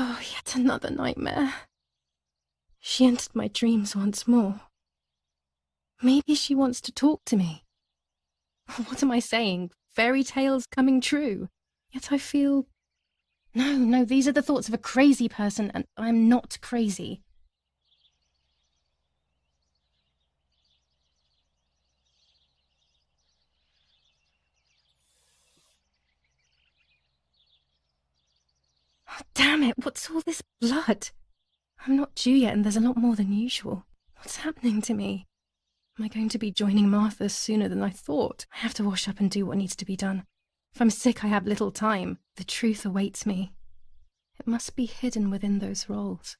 Oh, yet another nightmare. She entered my dreams once more. Maybe she wants to talk to me. What am I saying? Fairy tales coming true. Yet I feel... No, these are the thoughts of a crazy person, and I'm not crazy. Oh, damn it, what's all this blood? I'm not due yet, and there's a lot more than usual. What's happening to me? Am I going to be joining Martha sooner than I thought? I have to wash up and do what needs to be done. If I'm sick, I have little time. The truth awaits me. It must be hidden within those rolls.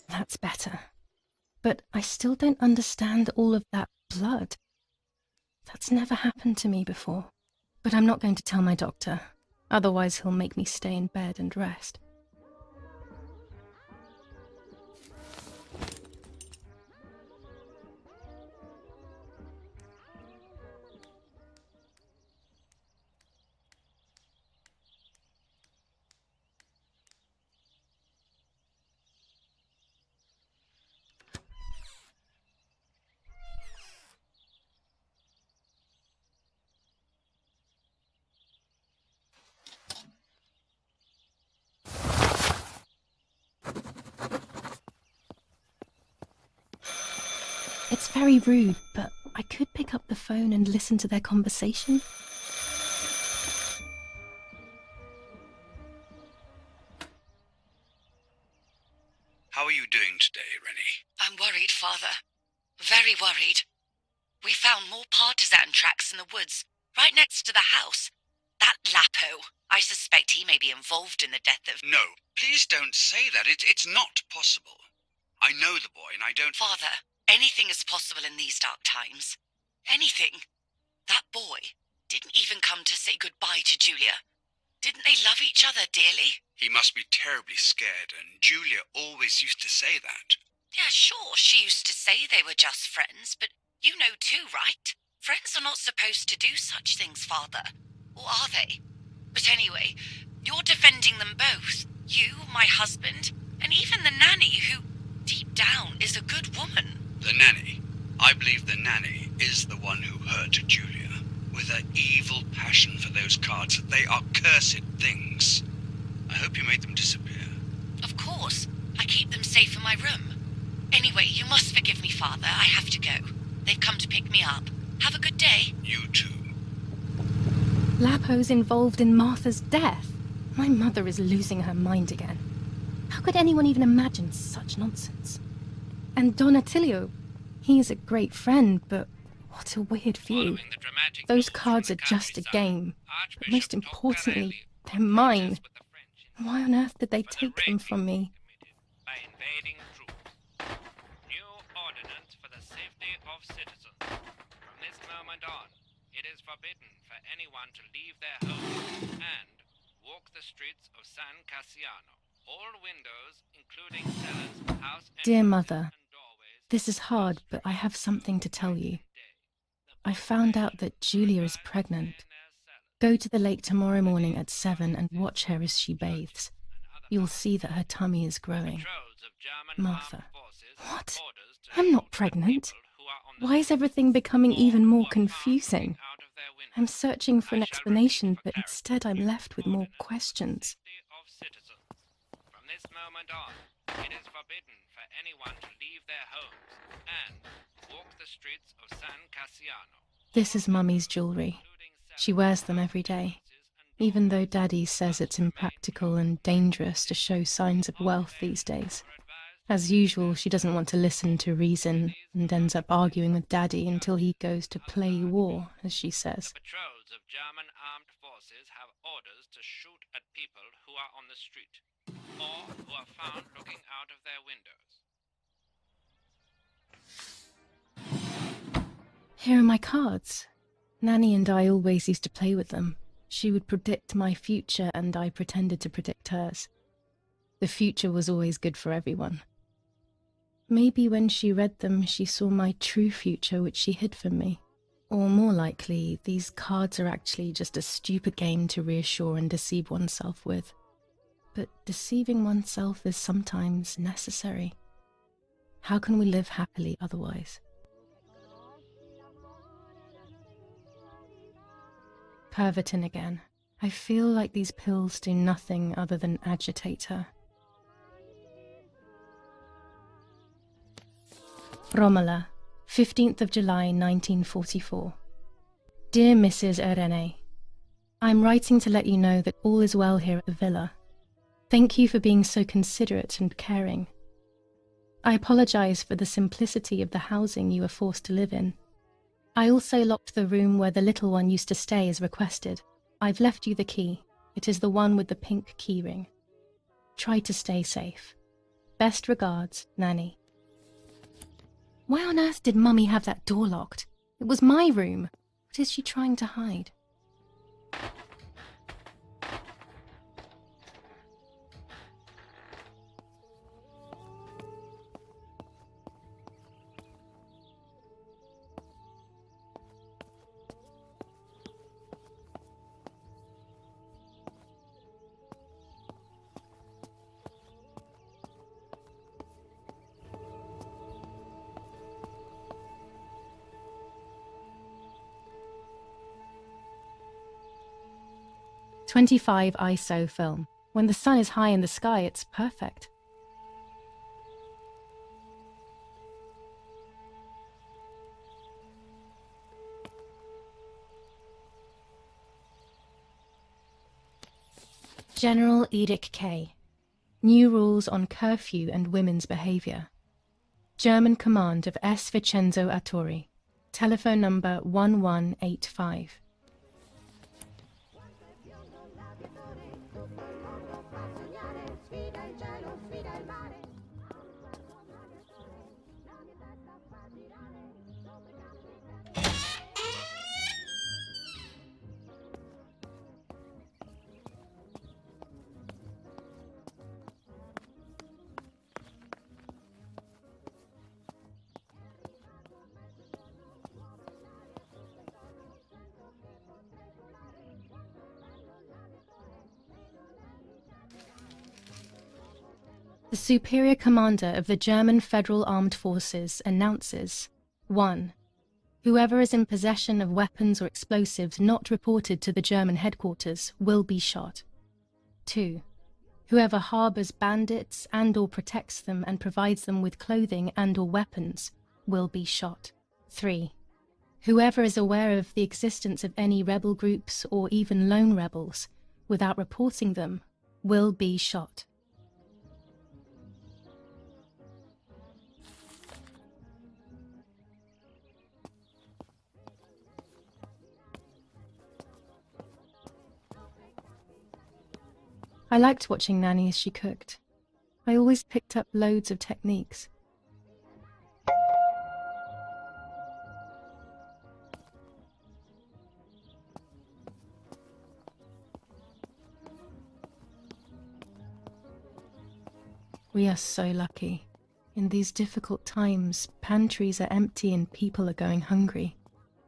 That's better. But I still don't understand all of that blood. That's never happened to me before. But I'm not going to tell my doctor. Otherwise he'll make me stay in bed and rest. It's very rude, but I could pick up the phone and listen to their conversation. How are you doing today, Rennie? I'm worried, Father. Very worried. We found more partisan tracks in the woods, right next to the house. That Lapo, I suspect he may be involved in the death of... No, please don't say that. It's not possible. I know the boy and I don't... Father, anything is possible in these dark times. Anything. That boy didn't even come to say goodbye to Julia. Didn't they love each other dearly? He must be terribly scared, and Julia always used to say that. Yeah, sure, she used to say they were just friends, but you know too, right? Friends are not supposed to do such things, Father. Or are they? But anyway, you're defending them both. You, my husband, and even the nanny who, deep down, is a good woman. The nanny? I believe the nanny is the one who hurt Julia. With her evil passion for those cards, they are cursed things. I hope you made them disappear. Of course. I keep them safe in my room. Anyway, you must forgive me, Father. I have to go. They've come to pick me up. Have a good day. You too. Lapo's involved in Martha's death. My mother is losing her mind again. How could anyone even imagine such nonsense? And Don Attilio, he is a great friend, but what a weird view. Those cards are just a game. But most importantly, they're mine. Why on earth did they take them from me? By invading troops. New ordinance for the safety of citizens. From this moment on, it is forbidden for anyone to leave their homes and walk the streets of San Cassiano. All windows, including cellars, house Dear entrances, Mother, and doorways, this is hard, but I have something to tell you. I found out that Julia is pregnant. Go to the lake tomorrow morning at 7 and watch her as she bathes. You'll see that her tummy is growing. Martha. What? I'm not pregnant. Why is everything becoming even more confusing? I'm searching for an explanation, but instead I'm left with more questions. From this moment on, it is forbidden for anyone to leave their homes and walk the streets of San Cassiano. This is Mummy's jewellery. She wears them every day, even though Daddy says it's impractical and dangerous to show signs of wealth these days. As usual, she doesn't want to listen to reason and ends up arguing with Daddy until he goes to play war, as she says. Patrols of German armed forces have orders to shoot at people who are on the street or who are found looking out of their windows. Here are my cards. Nanny and I always used to play with them. She would predict my future and I pretended to predict hers. The future was always good for everyone. Maybe when she read them, she saw my true future, which she hid from me. Or more likely, these cards are actually just a stupid game to reassure and deceive oneself with. But deceiving oneself is sometimes necessary. How can we live happily otherwise? Pervertin again. I feel like these pills do nothing other than agitate her. Romola, 15th of July 1944. Dear Mrs. Irene, I'm writing to let you know that all is well here at the villa. Thank you for being so considerate and caring. I apologize for the simplicity of the housing you were forced to live in. I also locked the room where the little one used to stay as requested. I've left you the key. It is the one with the pink keyring. Try to stay safe. Best regards, Nanny. Why on earth did Mummy have that door locked? It was my room. What is she trying to hide? .25 ISO film. When the sun is high in the sky, it's perfect. General Edict K. New rules on curfew and women's behavior. German command of S. Vincenzo Attori. Telephone number 1185. The Superior Commander of the German Federal Armed Forces announces 1. Whoever is in possession of weapons or explosives not reported to the German headquarters will be shot. 2. Whoever harbors bandits and/or protects them and provides them with clothing and/or weapons will be shot. 3. Whoever is aware of the existence of any rebel groups or even lone rebels without reporting them will be shot. I liked watching Nanny as she cooked. I always picked up loads of techniques. We are so lucky. In these difficult times, pantries are empty and people are going hungry.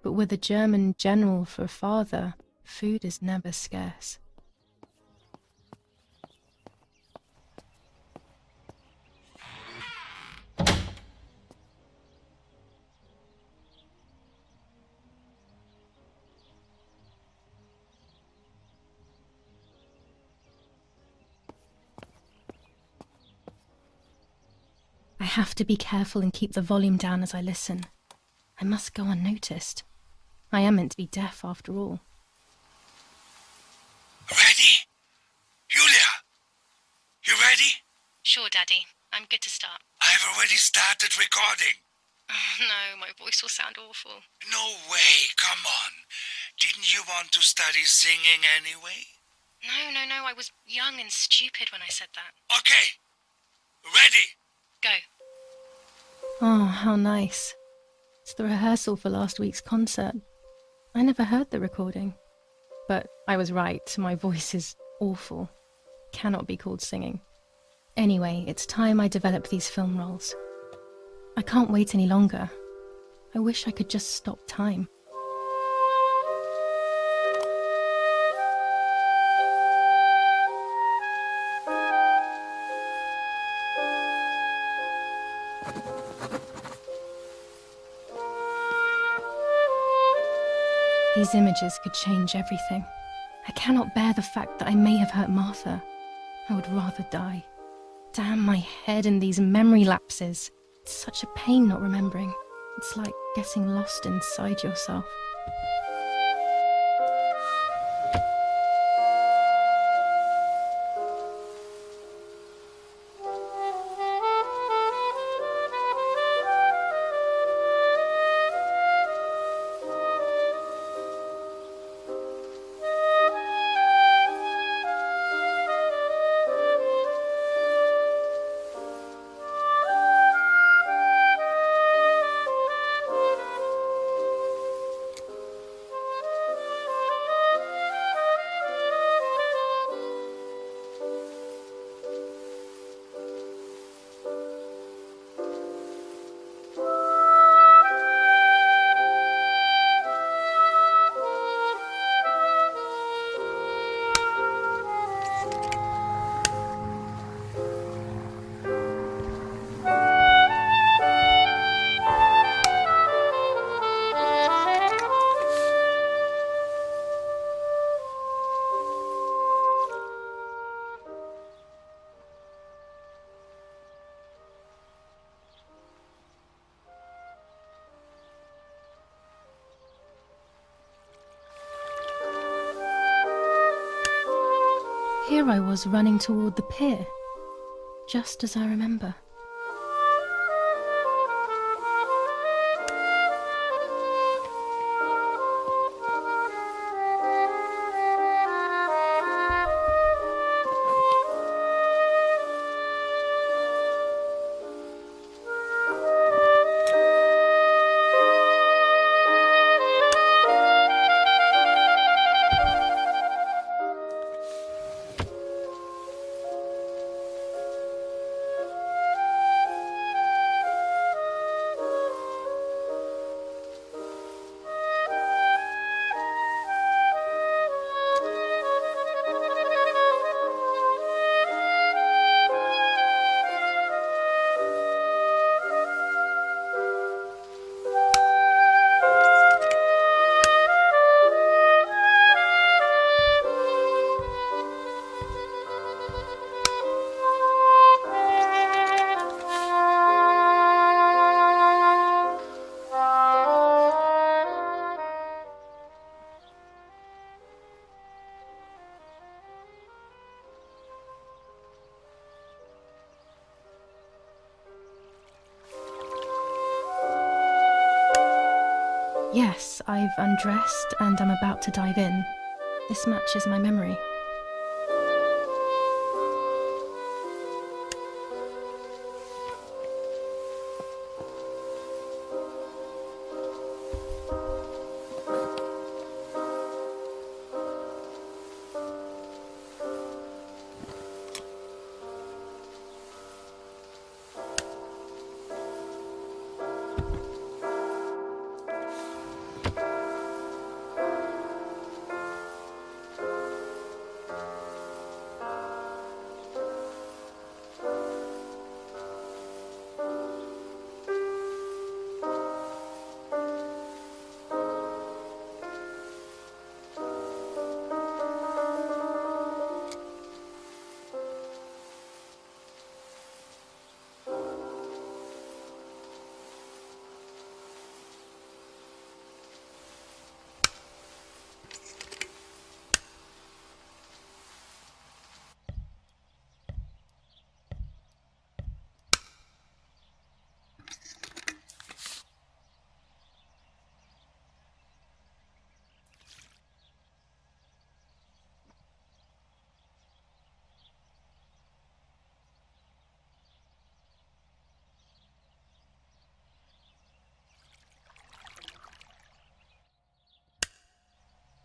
But with a German general for a father, food is never scarce. I have to be careful and keep the volume down as I listen. I must go unnoticed. I am meant to be deaf after all. Ready? Julia? You ready? Sure, Daddy. I'm good to start. I've already started recording. Oh, no, my voice will sound awful. No way, come on. Didn't you want to study singing anyway? No, I was young and stupid when I said that. Okay. Ready? Go. Oh, how nice. It's the rehearsal for last week's concert. I never heard the recording. But I was right, my voice is awful. Cannot be called singing. Anyway, it's time I develop these film roles. I can't wait any longer. I wish I could just stop time. These images could change everything. I cannot bear the fact that I may have hurt Martha. I would rather die. Damn my head and these memory lapses. It's such a pain not remembering. It's like getting lost inside yourself. Here I was running toward the pier, just as I remember. Yes, I've undressed and I'm about to dive in. This matches my memory.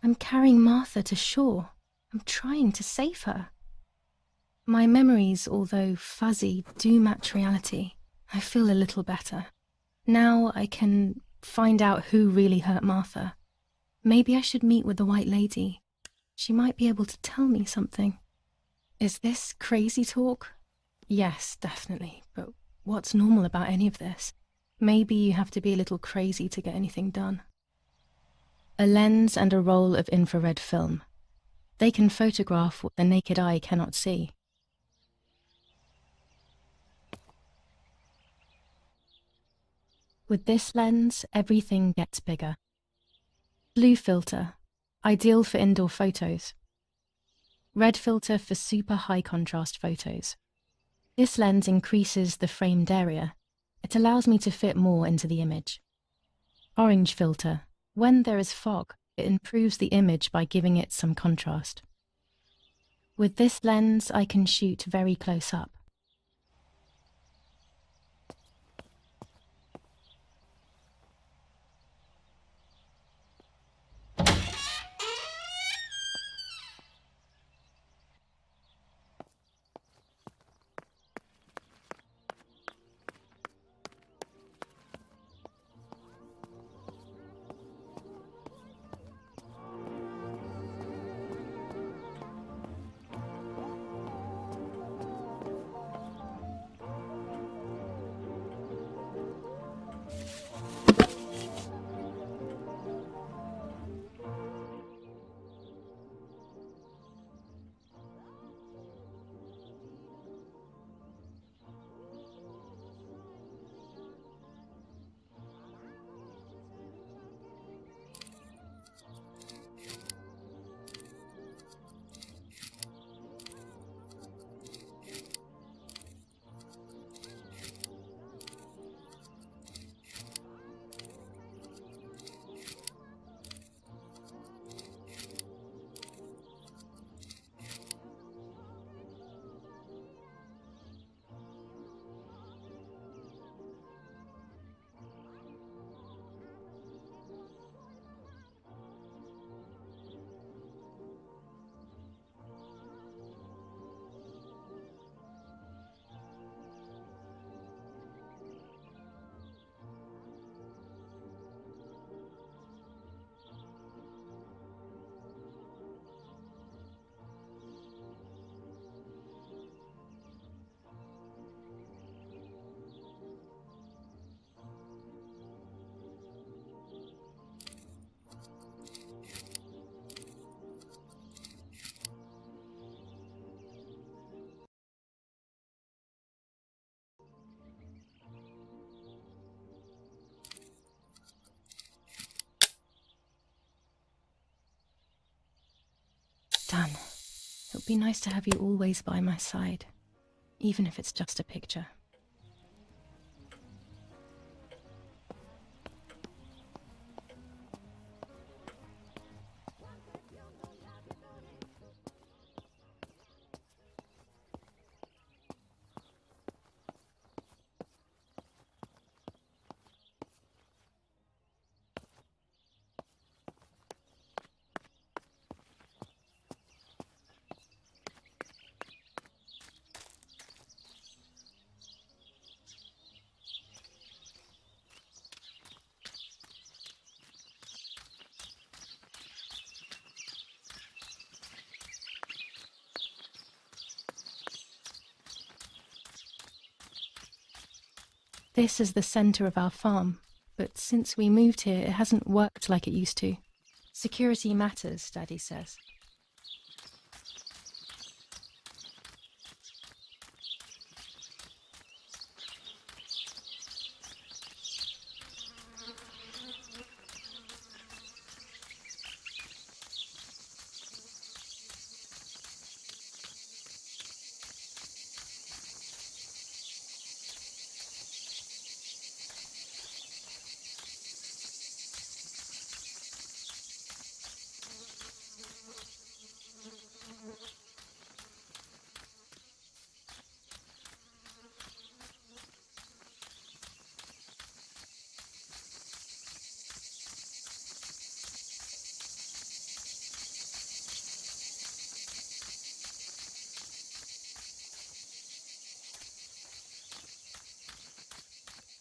I'm carrying Martha to shore. I'm trying to save her. My memories, although fuzzy, do match reality. I feel a little better. Now I can find out who really hurt Martha. Maybe I should meet with the White Lady. She might be able to tell me something. Is this crazy talk? Yes, definitely. But what's normal about any of this? Maybe you have to be a little crazy to get anything done. A lens and a roll of infrared film. They can photograph what the naked eye cannot see. With this lens, everything gets bigger. Blue filter, ideal for indoor photos. Red filter for super high contrast photos. This lens increases the framed area. It allows me to fit more into the image. Orange filter. When there is fog, it improves the image by giving it some contrast. With this lens, I can shoot very close up. Done. It would be nice to have you always by my side, even if it's just a picture. This is the center of our farm, but since we moved here, it hasn't worked like it used to. Security matters, Daddy says.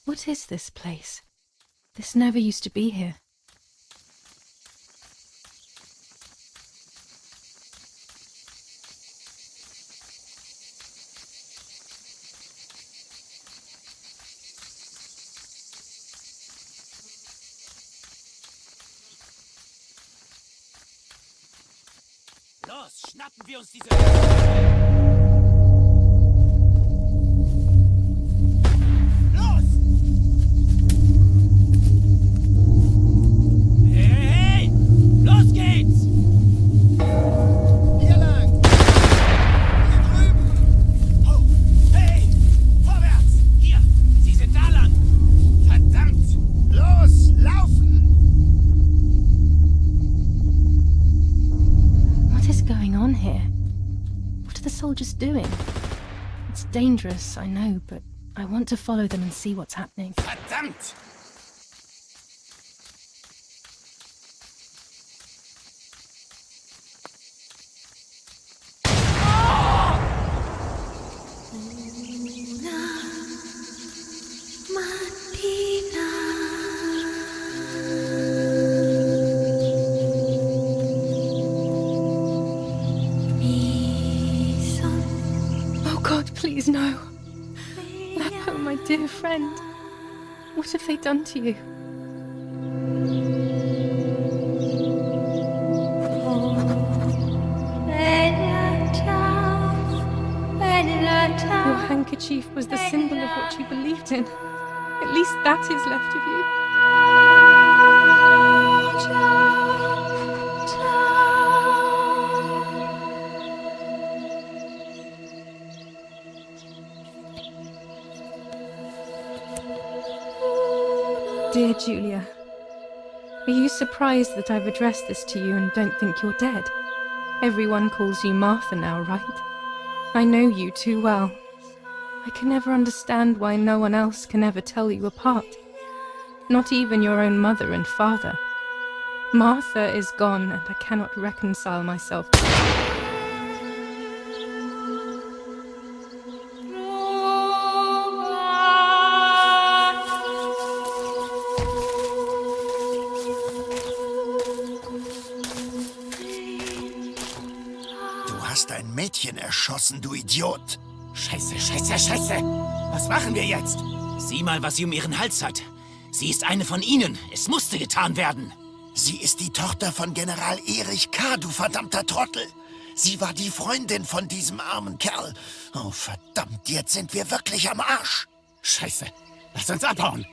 What is this place? This never used to be here. Los, schnappen wir uns diese... Los! Hey, hey! Los geht's! Hier lang! Hier drüben! Oh, hey! Vorwärts! Hier! Sie sind da lang! Verdammt! Los, laufen! What is going on here? What are the soldiers doing? It's dangerous, I know, but I want to follow them and see what's happening. Verdammt! Oh God, please no. Lapo, my dear friend. What have they done to you? Your handkerchief was the symbol of what you believed in. At least that is left of you. Dear Julia, are you surprised that I've addressed this to you and don't think you're dead? Everyone calls you Martha now, right? I know you too well. I can never understand why no one else can ever tell you apart. Not even your own mother and father. Martha is gone and I cannot reconcile myself to it. Du hast ein Mädchen erschossen, du Idiot. Scheiße, scheiße, scheiße! Was machen wir jetzt? Sieh mal, was sie um ihren Hals hat. Sie ist eine von ihnen. Es musste getan werden. Sie ist die Tochter von General Erich K., du verdammter Trottel. Sie war die Freundin von diesem armen Kerl. Oh, verdammt, jetzt sind wir wirklich am Arsch. Scheiße, lass uns abhauen.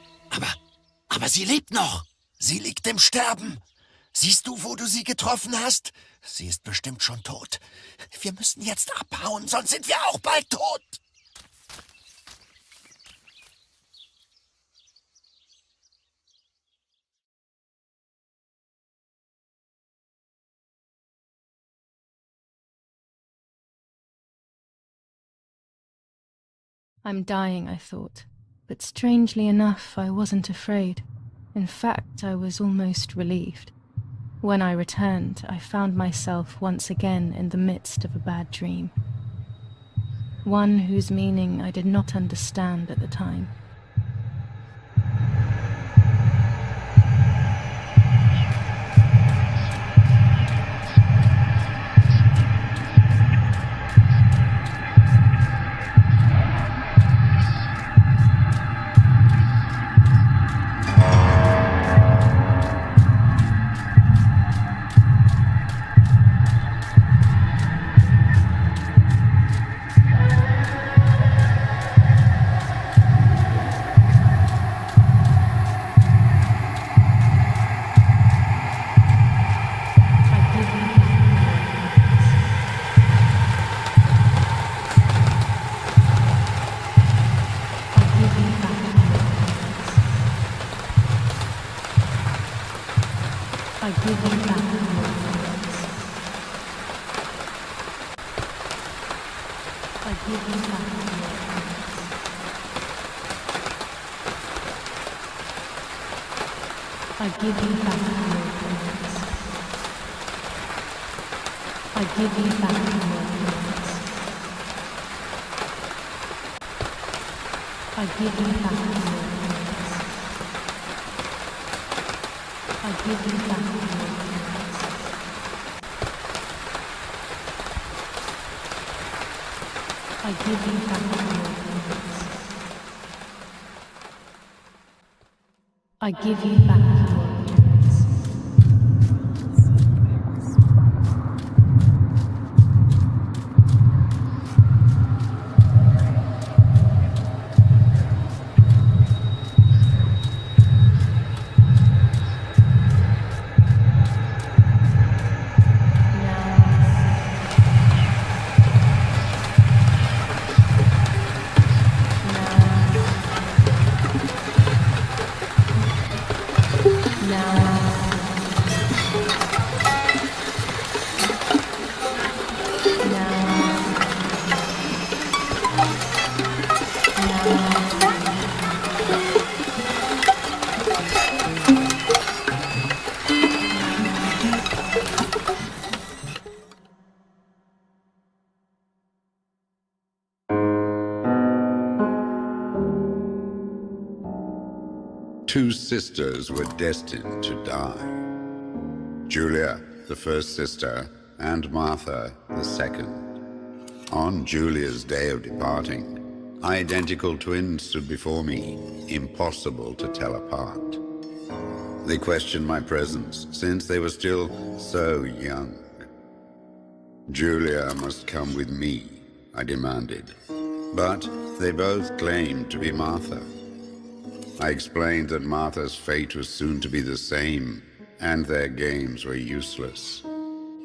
Aber sie lebt noch. Sie liegt im Sterben. Siehst du, wo du sie getroffen hast? Sie ist bestimmt schon tot. Wir müssen jetzt abhauen, sonst sind wir auch bald tot. I'm dying, I thought. But strangely enough, I wasn't afraid. In fact, I was almost relieved. When I returned, I found myself once again in the midst of a bad dream. One whose meaning I did not understand at the time. I give you back your words. I give you back your words. I give you back your words. I give you back your words. I give you back your words. I give you back your words. I give you back your words. I give you back your words. Two sisters were destined to die. Julia, the first sister, and Martha, the second. On Julia's day of departing, identical twins stood before me, impossible to tell apart. They questioned my presence, since they were still so young. Julia must come with me, I demanded, but they both claimed to be Martha. I explained that Martha's fate was soon to be the same, and their games were useless.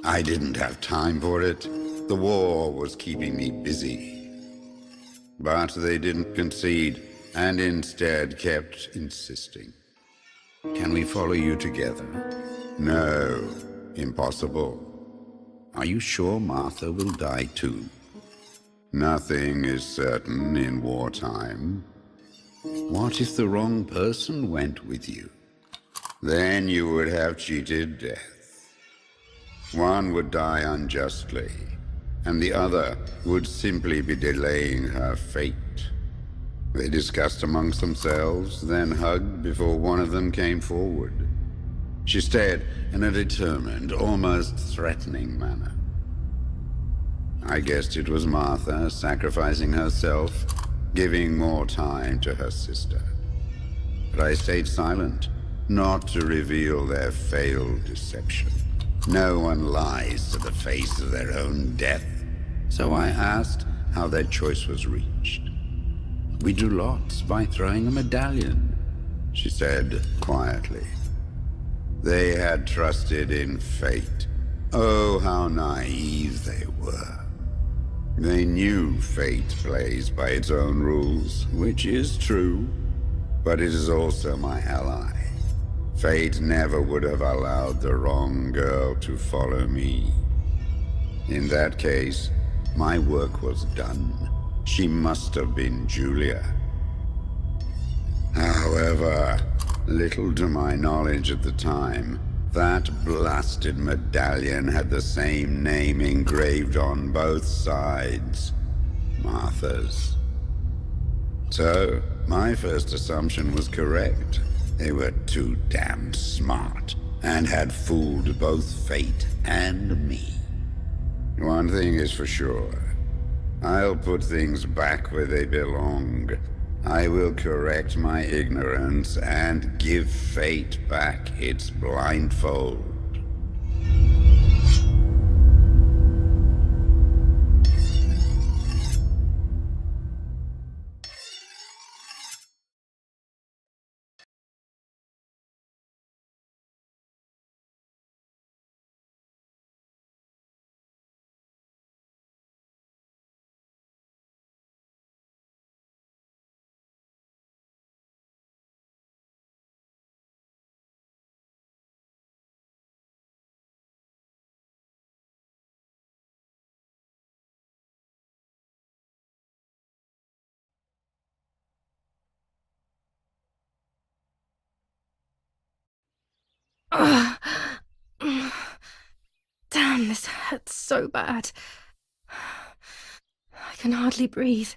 I didn't have time for it. The war was keeping me busy. But they didn't concede, and instead kept insisting. Can we follow you together? No, impossible. Are you sure Martha will die too? Nothing is certain in wartime. What if the wrong person went with you? Then you would have cheated death. One would die unjustly, and the other would simply be delaying her fate. They discussed amongst themselves, then hugged before one of them came forward. She stared in a determined, almost threatening manner. I guessed it was Martha sacrificing herself, giving more time to her sister. But I stayed silent, not to reveal their failed deception. No one lies to the face of their own death, so I asked how their choice was reached. We drew lots by throwing a medallion, she said quietly. They had trusted in fate. Oh, how naive they were. They knew fate plays by its own rules, which is true, but it is also my ally. Fate never would have allowed the wrong girl to follow me. In that case, my work was done. She must have been Julia. However, little to my knowledge at the time, that blasted medallion had the same name engraved on both sides, Martha's. So, my first assumption was correct. They were too damn smart, and had fooled both fate and me. One thing is for sure. I'll put things back where they belong. I will correct my ignorance and give fate back its blindfold. Damn, this hurts so bad. I can hardly breathe.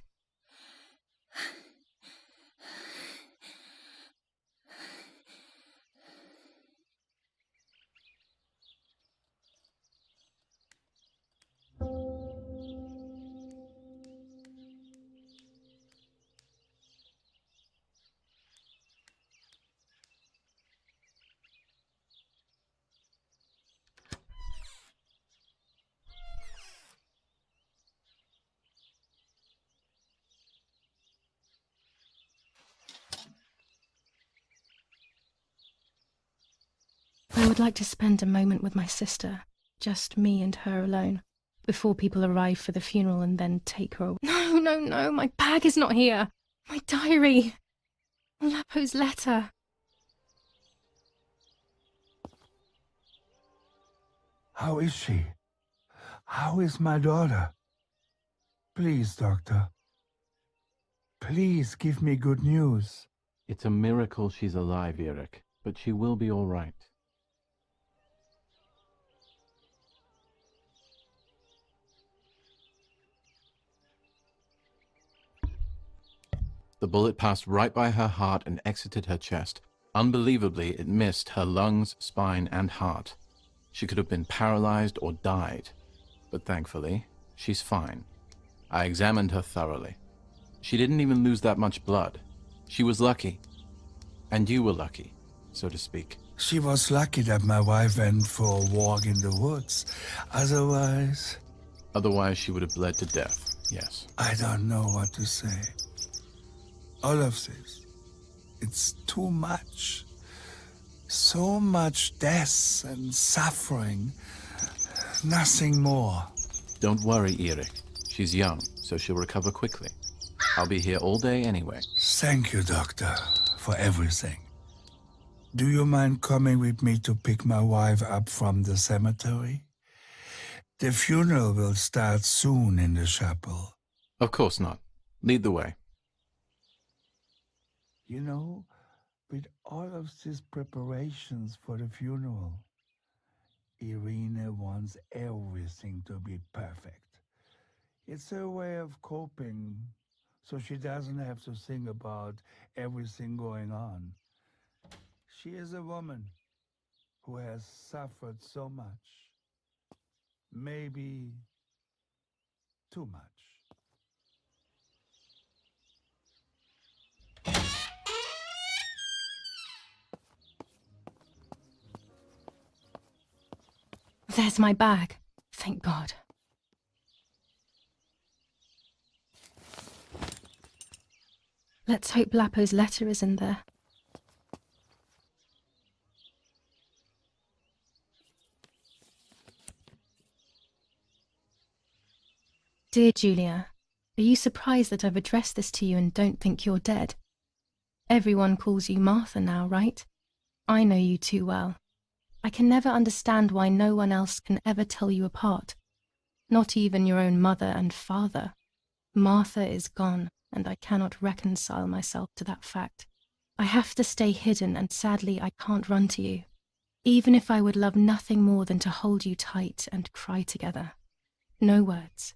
I would like to spend a moment with my sister, just me and her alone, before people arrive for the funeral and then take her away. No, no, no, my bag is not here. My diary. Lapo's letter. How is she? How is my daughter? Please, doctor. Please give me good news. It's a miracle she's alive, Eric, but she will be all right. The bullet passed right by her heart and exited her chest. Unbelievably, it missed her lungs, spine, and heart. She could have been paralyzed or died, but thankfully, she's fine. I examined her thoroughly. She didn't even lose that much blood. She was lucky. And you were lucky, so to speak. She was lucky that my wife went for a walk in the woods. Otherwise, She would have bled to death, yes. I don't know what to say. All of this, it's too much. So much death and suffering. Nothing more. Don't worry, Eric. She's young, so she'll recover quickly. I'll be here all day anyway. Thank you, doctor, for everything. Do you mind coming with me to pick my wife up from the cemetery? The funeral will start soon in the chapel. Of course not. Lead the way. You know, with all of these preparations for the funeral, Irene wants everything to be perfect. It's her way of coping, so she doesn't have to think about everything going on. She is a woman who has suffered so much. Maybe too much. There's my bag. Thank God. Let's hope Lapo's letter is in there. Dear Julia, are you surprised that I've addressed this to you and don't think you're dead? Everyone calls you Martha now, right? I know you too well. I can never understand why no one else can ever tell you apart. Not even your own mother and father. Martha is gone, and I cannot reconcile myself to that fact. I have to stay hidden, and sadly I can't run to you. Even if I would love nothing more than to hold you tight and cry together. No words.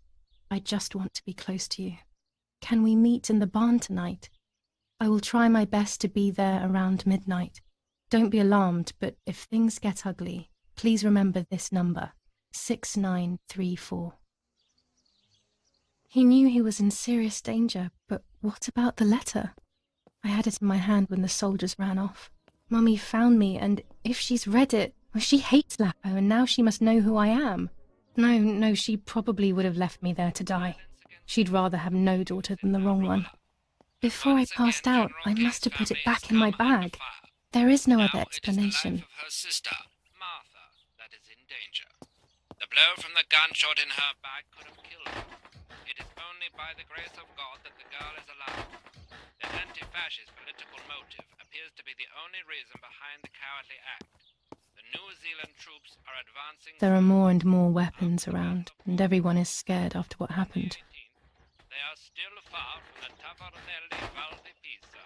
I just want to be close to you. Can we meet in the barn tonight? I will try my best to be there around midnight. Don't be alarmed, but if things get ugly, please remember this number, 6934. He knew he was in serious danger, but what about the letter? I had it in my hand when the soldiers ran off. Mummy found me, and if she's read it, well, she hates Lapo, and now she must know who I am. No, she probably would have left me there to die. She'd rather have no daughter than the wrong one. Before I passed out, I must have put it back in my bag. There is no other explanation. It is the life of her sister, Martha, that is in danger. The blow from the gunshot in her back could have killed her. It is only by the grace of God that the girl is alive. The anti-fascist political motive appears to be the only reason behind the cowardly act. The New Zealand troops are advancing. There are more and more weapons around, and everyone is scared after what happened. They are still far from the Tavarnelli Val di Pisa.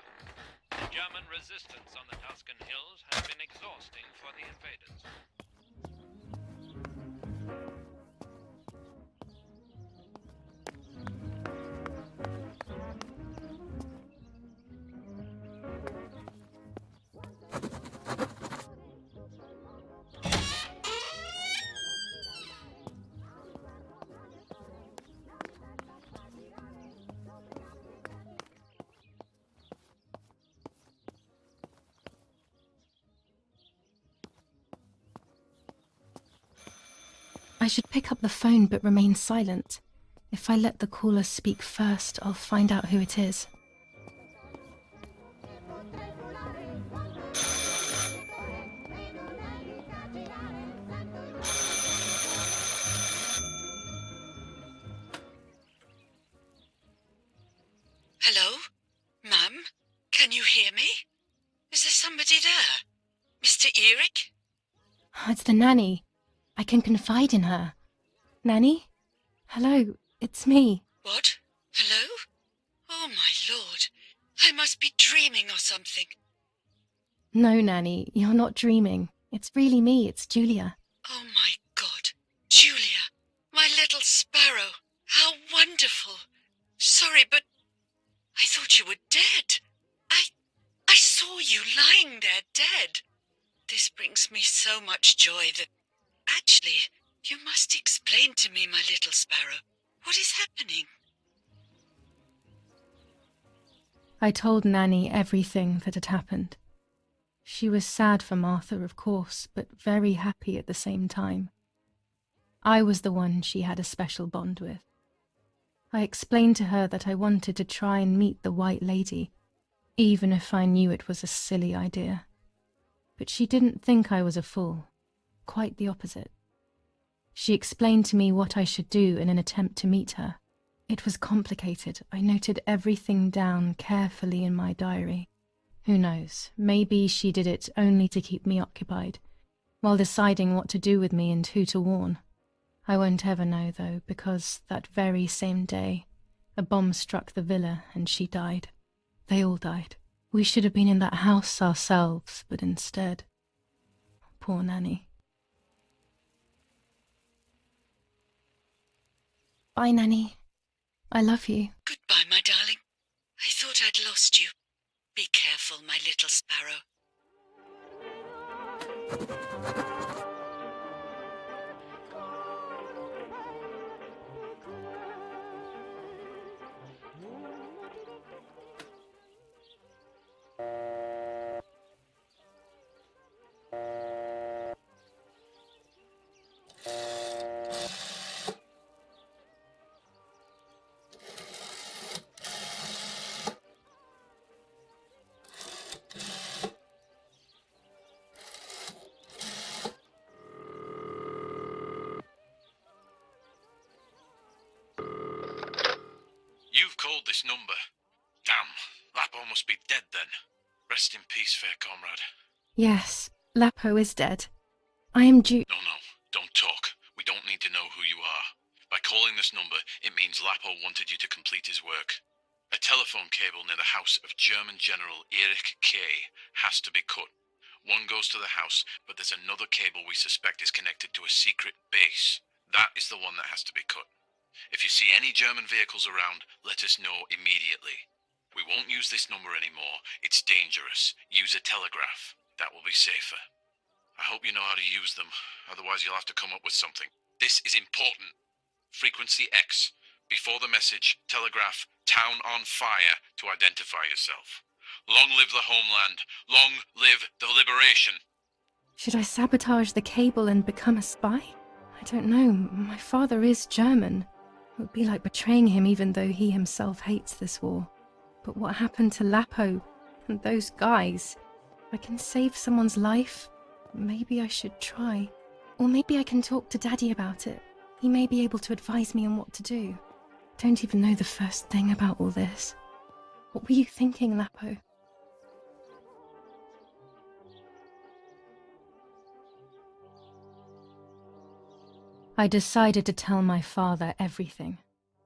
The German resistance on the Tuscan hills has been exhausting for the invaders. I should pick up the phone but remain silent. If I let the caller speak first, I'll find out who it is. It's the nanny. I can confide in her. Nanny? Hello, it's me. What? Hello? Oh, my lord. I must be dreaming or something. No, Nanny, you're not dreaming. It's really me, it's Julia. Oh, my God. Julia, my little sparrow. How wonderful. Sorry, but I thought you were dead. I saw you lying there dead. This brings me so much joy that... Actually, you must explain to me, my little sparrow. What is happening? I told Nanny everything that had happened. She was sad for Martha, of course, but very happy at the same time. I was the one she had a special bond with. I explained to her that I wanted to try and meet the White Lady, even if I knew it was a silly idea. But she didn't think I was a fool. Quite the opposite. She explained to me what I should do in an attempt to meet her. It was complicated. I noted everything down carefully in my diary. Who knows, maybe she did it only to keep me occupied, while deciding what to do with me and who to warn. I won't ever know, though, because that very same day, a bomb struck the villa and she died. They all died. We should have been in that house ourselves, but instead... Poor Nanny. Bye, Nanny. I love you. Goodbye, my darling. I thought I'd lost you. Be careful, my little sparrow. You've called this number. Damn, Lapo must be dead then. Rest in peace, fair comrade. Yes, Lapo is dead. I am due... No, don't talk. We don't need to know who you are. By calling this number, it means Lapo wanted you to complete his work. A telephone cable near the house of German General Erich K. has to be cut. One goes to the house, but there's another cable we suspect is connected to a secret base. That is the one that has to be cut. If you see any German vehicles around, let us know immediately. We won't use this number anymore. It's dangerous. Use a telegraph. That will be safer. I hope you know how to use them. Otherwise, you'll have to come up with something. This is important. Frequency X. Before the message, telegraph, town on fire to identify yourself. Long live the homeland. Long live the liberation. Should I sabotage the cable and become a spy? I don't know. My father is German. It would be like betraying him even though he himself hates this war. But what happened to Lapo and those guys? If I can save someone's life, maybe I should try. Or maybe I can talk to Daddy about it. He may be able to advise me on what to do. I don't even know the first thing about all this. What were you thinking, Lapo? I decided to tell my father everything.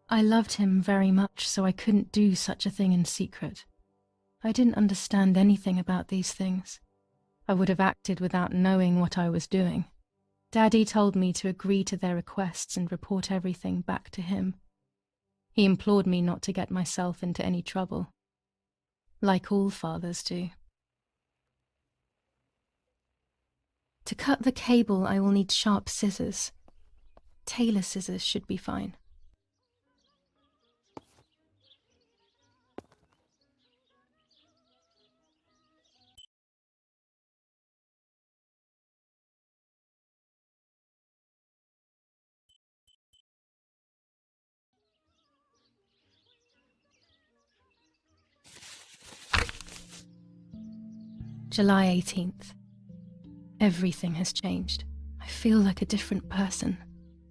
I loved him very much, so I couldn't do such a thing in secret. I didn't understand anything about these things. I would have acted without knowing what I was doing. Daddy told me to agree to their requests and report everything back to him. He implored me not to get myself into any trouble, like all fathers do. To cut the cable, I will need sharp scissors. Tailor scissors should be fine. July 18th. Everything has changed. I feel like a different person.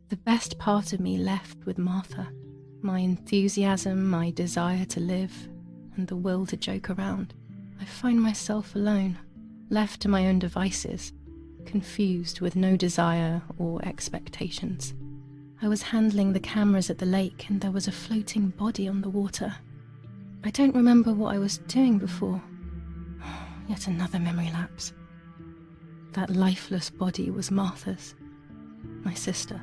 The best part of me left with Martha. My enthusiasm, my desire to live, and the will to joke around. I find myself alone, left to my own devices. confused with no desire or expectations. I was handling the cameras at the lake and there was a floating body on the water. I don't remember what I was doing before. Yet another memory lapse. That lifeless body was Martha's, my sister.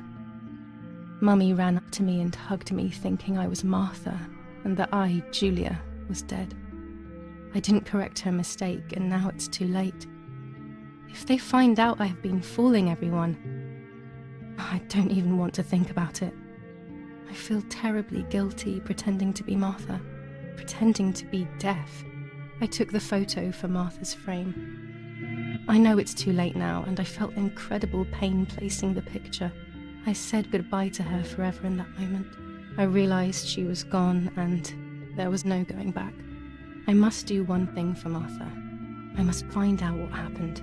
Mummy ran up to me and hugged me, thinking I was Martha and that I, Julia, was dead. I didn't correct her mistake and now it's too late. If they find out I have been fooling everyone, I don't even want to think about it. I feel terribly guilty pretending to be Martha, pretending to be deaf. I took the photo for Martha's frame. I know it's too late now, and I felt incredible pain placing the picture. I said goodbye to her forever in that moment. I realized she was gone, and there was no going back. I must do one thing for Martha. I must find out what happened.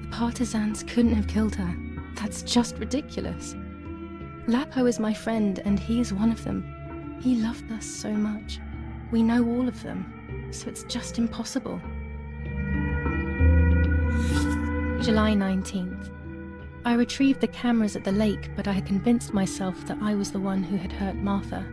The partisans couldn't have killed her. That's just ridiculous. Lapo is my friend, and he is one of them. He loved us so much. We know all of them, so it's just impossible. July 19th. I retrieved the cameras at the lake, but I had convinced myself that I was the one who had hurt Martha.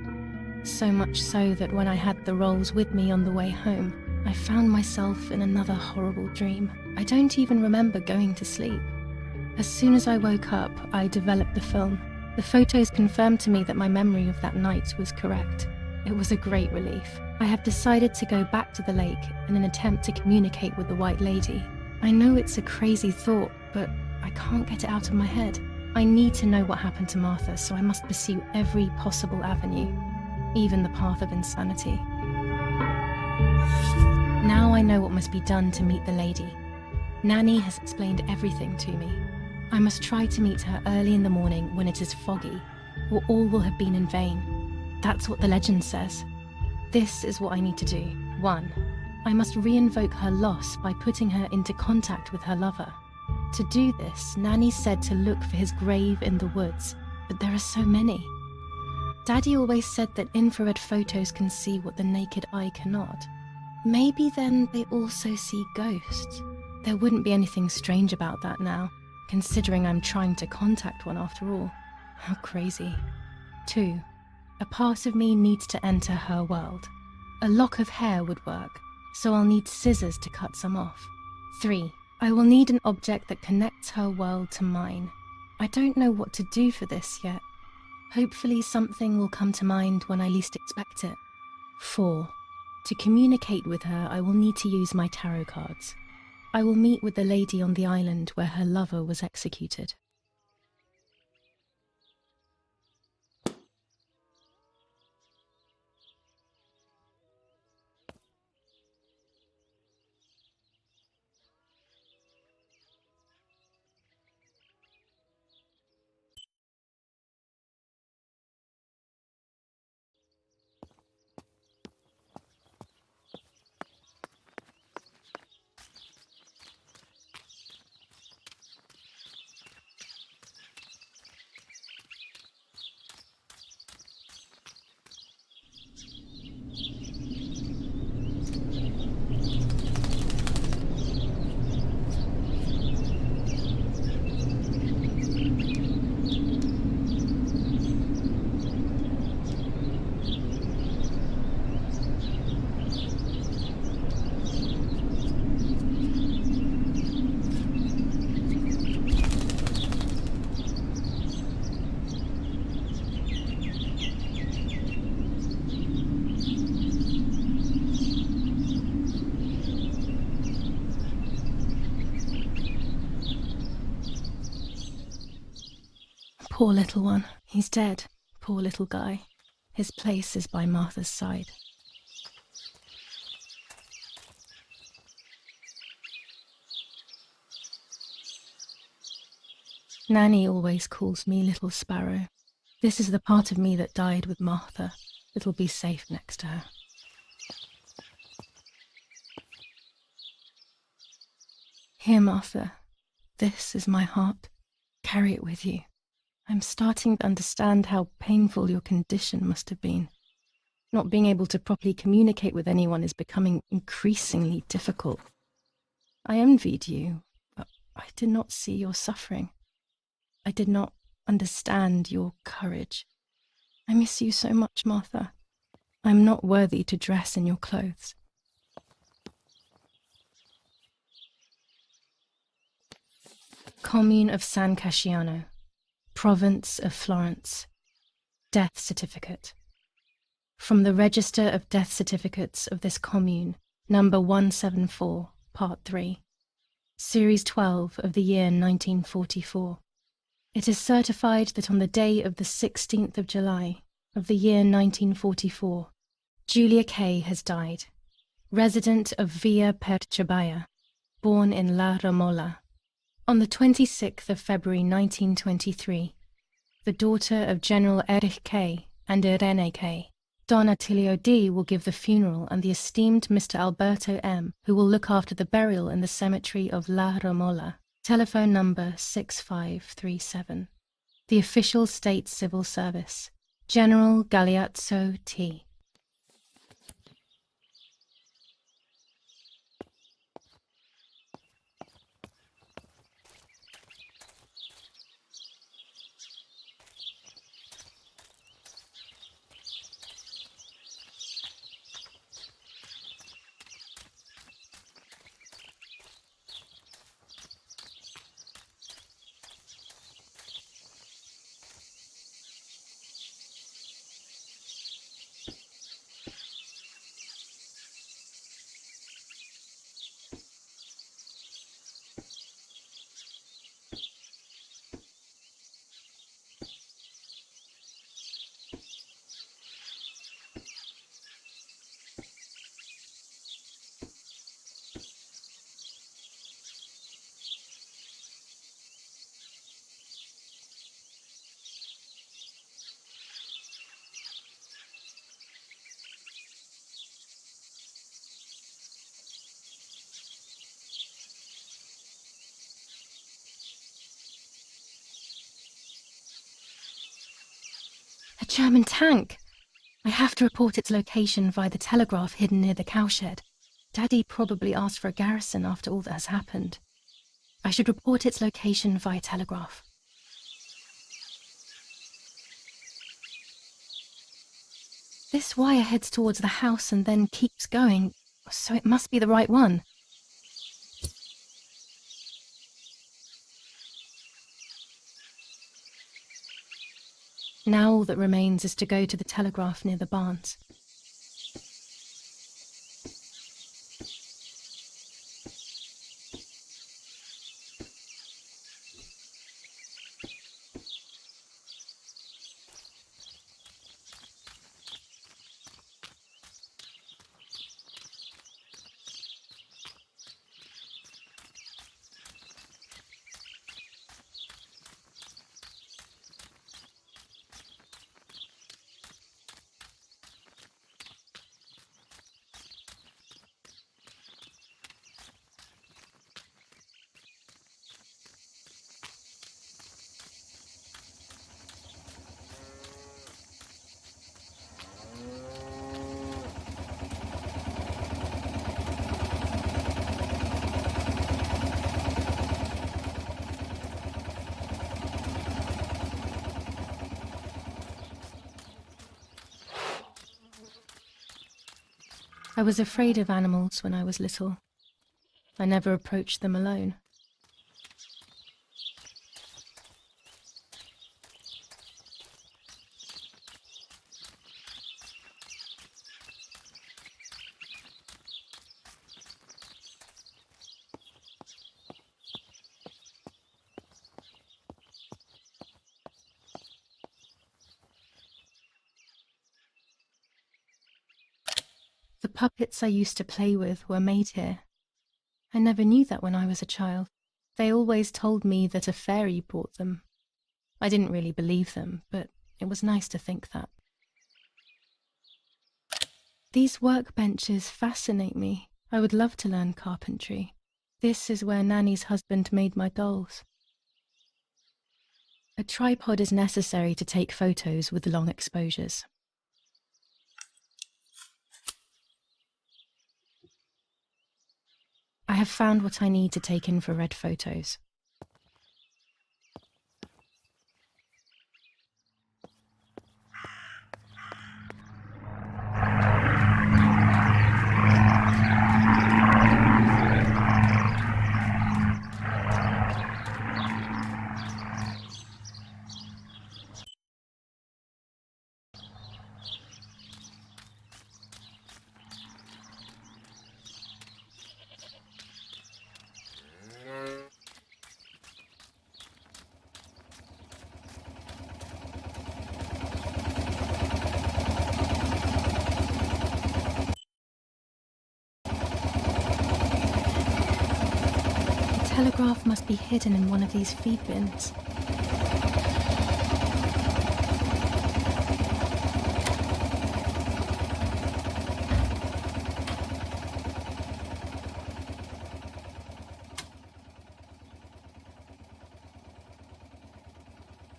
So much so that when I had the rolls with me on the way home, I found myself in another horrible dream. I don't even remember going to sleep. As soon as I woke up, I developed the film. The photos confirmed to me that my memory of that night was correct. It was a great relief. I have decided to go back to the lake in an attempt to communicate with the White Lady. I know it's a crazy thought, but I can't get it out of my head. I need to know what happened to Martha, so I must pursue every possible avenue, even the path of insanity. Now I know what must be done to meet the lady. Nanny has explained everything to me. I must try to meet her early in the morning when it is foggy, or all will have been in vain. That's what the legend says. This is what I need to do. 1. I must re-invoke her loss by putting her into contact with her lover. To do this, Nanny said to look for his grave in the woods, but there are so many. Daddy always said that infrared photos can see what the naked eye cannot. Maybe then they also see ghosts. There wouldn't be anything strange about that now, considering I'm trying to contact one after all. How crazy. 2. A part of me needs to enter her world. A lock of hair would work, so I'll need scissors to cut some off. 3. I will need an object that connects her world to mine. I don't know what to do for this yet. Hopefully something will come to mind when I least expect it. 4. To communicate with her, I will need to use my tarot cards. I will meet with the lady on the island where her lover was executed. Poor little one. He's dead. Poor little guy. His place is by Martha's side. Nanny always calls me Little Sparrow. This is the part of me that died with Martha. It'll be safe next to her. Here, Martha. This is my heart. Carry it with you. I'm starting to understand how painful your condition must have been. Not being able to properly communicate with anyone is becoming increasingly difficult. I envied you, but I did not see your suffering. I did not understand your courage. I miss you so much, Martha. I am not worthy to dress in your clothes. Commune of San Casciano, Province of Florence. Death certificate. From the Register of Death Certificates of this commune, number 174, part 3, series 12 of the year 1944. It is certified that on the day of the 16th of July of the year 1944, Julia K. has died, resident of Via Perciabaya, born in La Romola. On the 26th of February 1923, the daughter of General Erich K. and Irene K. Don Attilio D. will give the funeral, and the esteemed Mr. Alberto M., who will look after the burial in the cemetery of La Romola. Telephone number 6537. The official state civil service. General Galeazzo T. A German tank! I have to report its location via the telegraph hidden near the cowshed. Daddy probably asked for a garrison after all that has happened. I should report its location via telegraph. This wire heads towards the house and then keeps going, so it must be the right one. Now all that remains is to go to the telegraph near the barns. I was afraid of animals when I was little. I never approached them alone. The puppets I used to play with were made here. I never knew that when I was a child. They always told me that a fairy brought them. I didn't really believe them, but it was nice to think that. These workbenches fascinate me. I would love to learn carpentry. This is where Nanny's husband made my dolls. A tripod is necessary to take photos with long exposures. I have found what I need to take infrared photos. The telegraph must be hidden in one of these feed bins.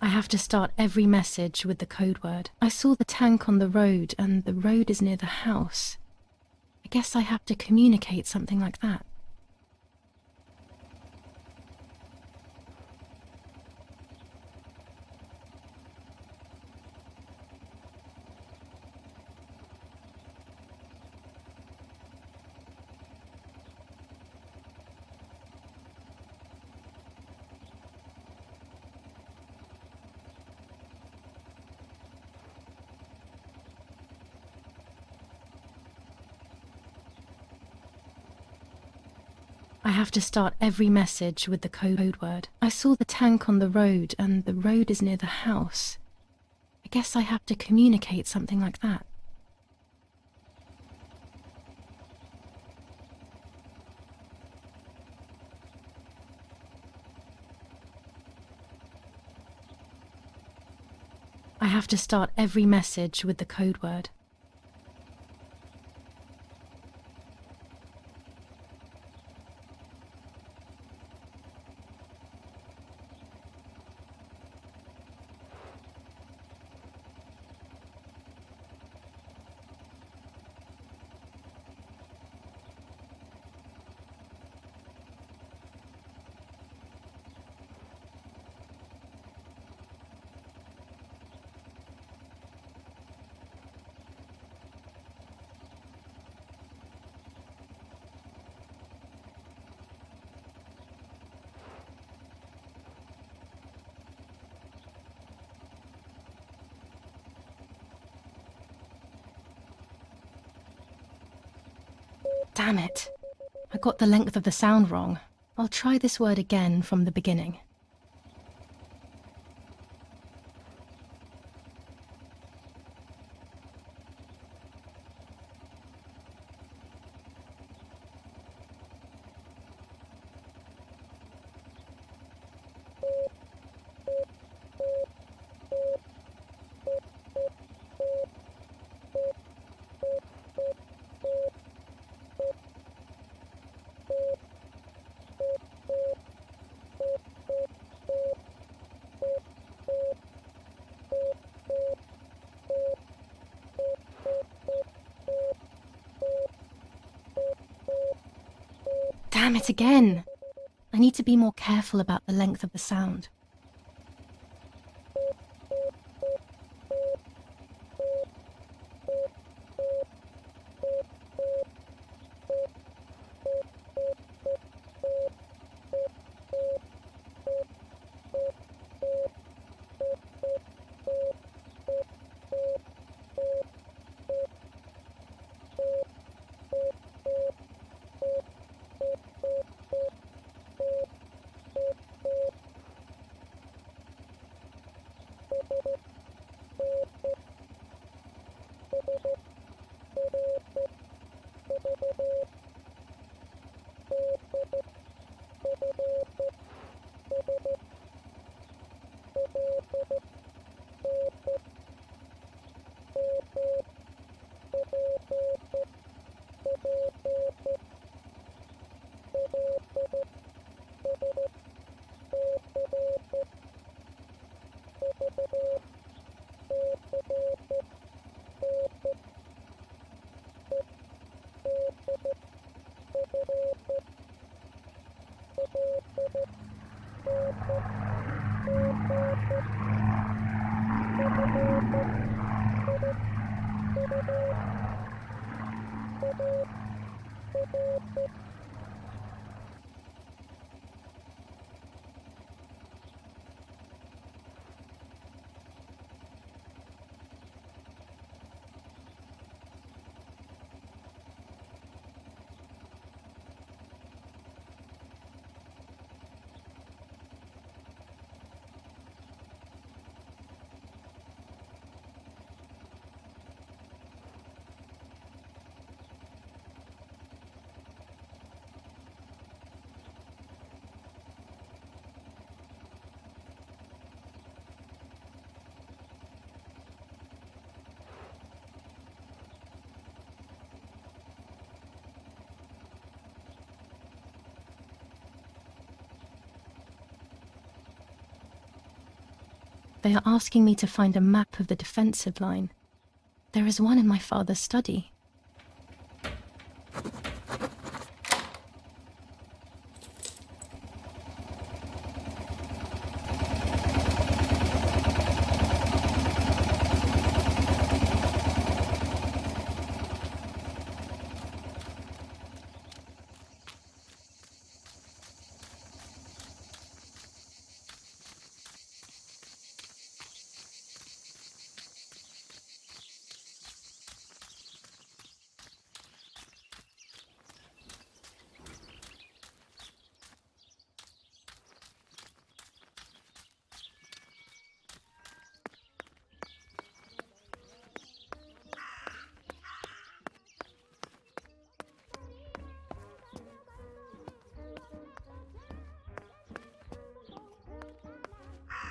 I have to start every message with the code word. I saw the tank on the road, and the road is near the house. I guess I have to communicate something like that. I have to start every message with the code word. I saw the tank on the road, and the road is near the house. I guess I have to communicate something like that. I have to start every message with the code word. Damn it. I got the length of the sound wrong. I'll try this word again from the beginning. Damn it again! I need to be more careful about the length of the sound. They are asking me to find a map of the defensive line. There is one in my father's study.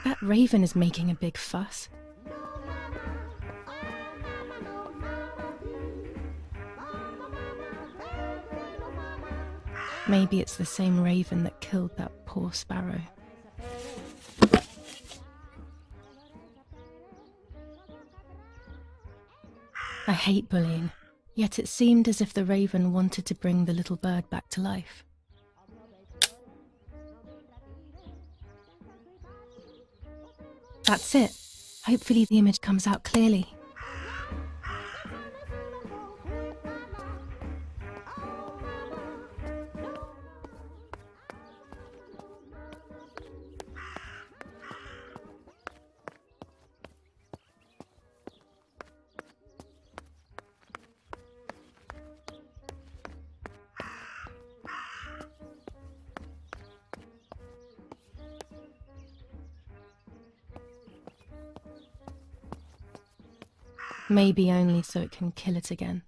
That raven is making a big fuss. Maybe it's the same raven that killed that poor sparrow. I hate bullying, yet it seemed as if the raven wanted to bring the little bird back to life. That's it. Hopefully the image comes out clearly. Maybe only so it can kill it again.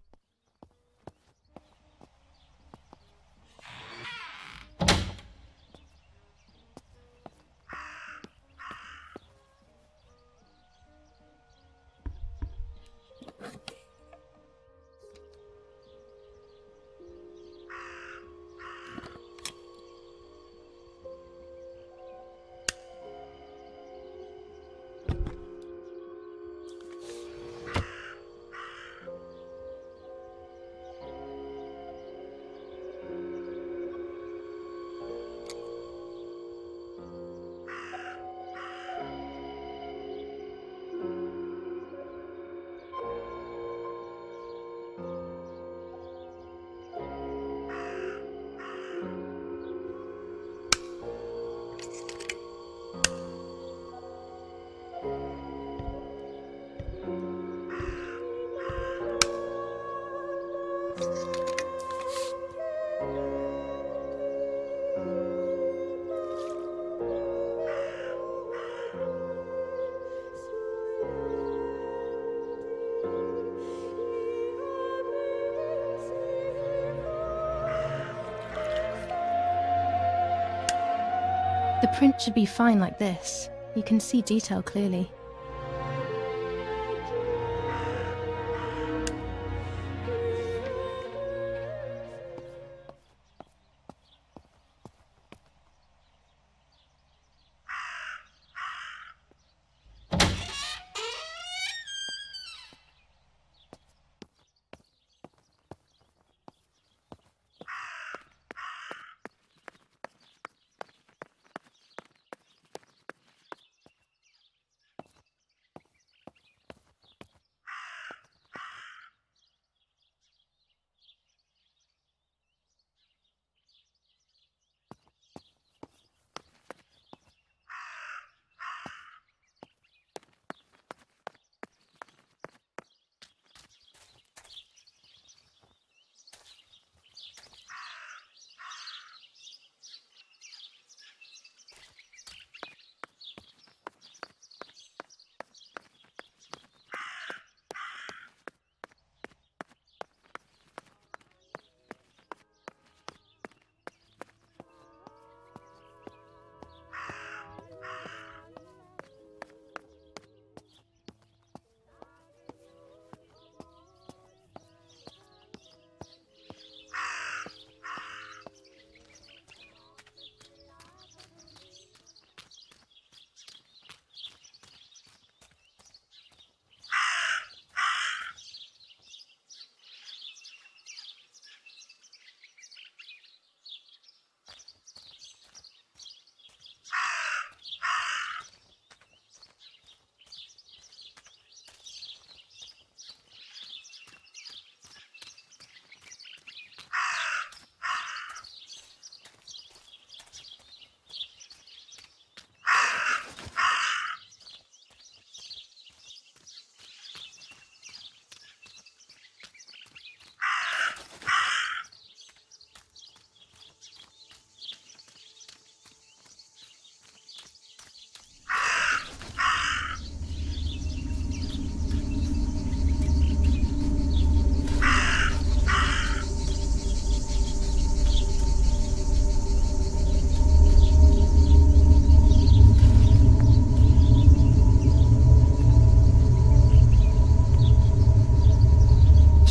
The print should be fine like this. You can see detail clearly.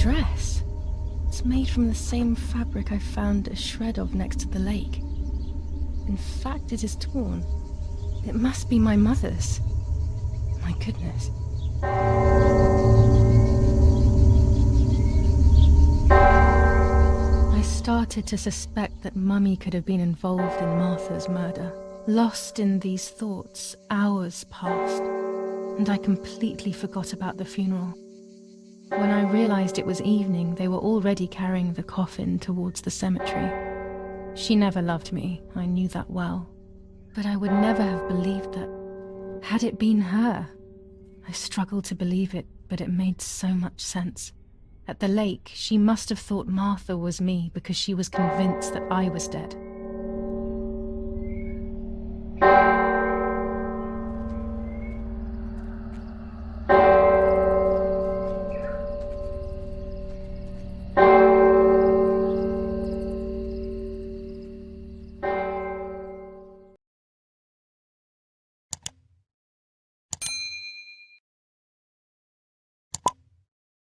dress. It's made from the same fabric I found a shred of next to the lake. In fact, it is torn. It must be my mother's. My goodness. I started to suspect that Mummy could have been involved in Martha's murder. Lost in these thoughts, hours passed, and I completely forgot about the funeral. When I realized it was evening, they were already carrying the coffin towards the cemetery. She never loved me, I knew that well. But I would never have believed that. Had it been her? I struggled to believe it, but it made so much sense. At the lake, she must have thought Martha was me because she was convinced that I was dead.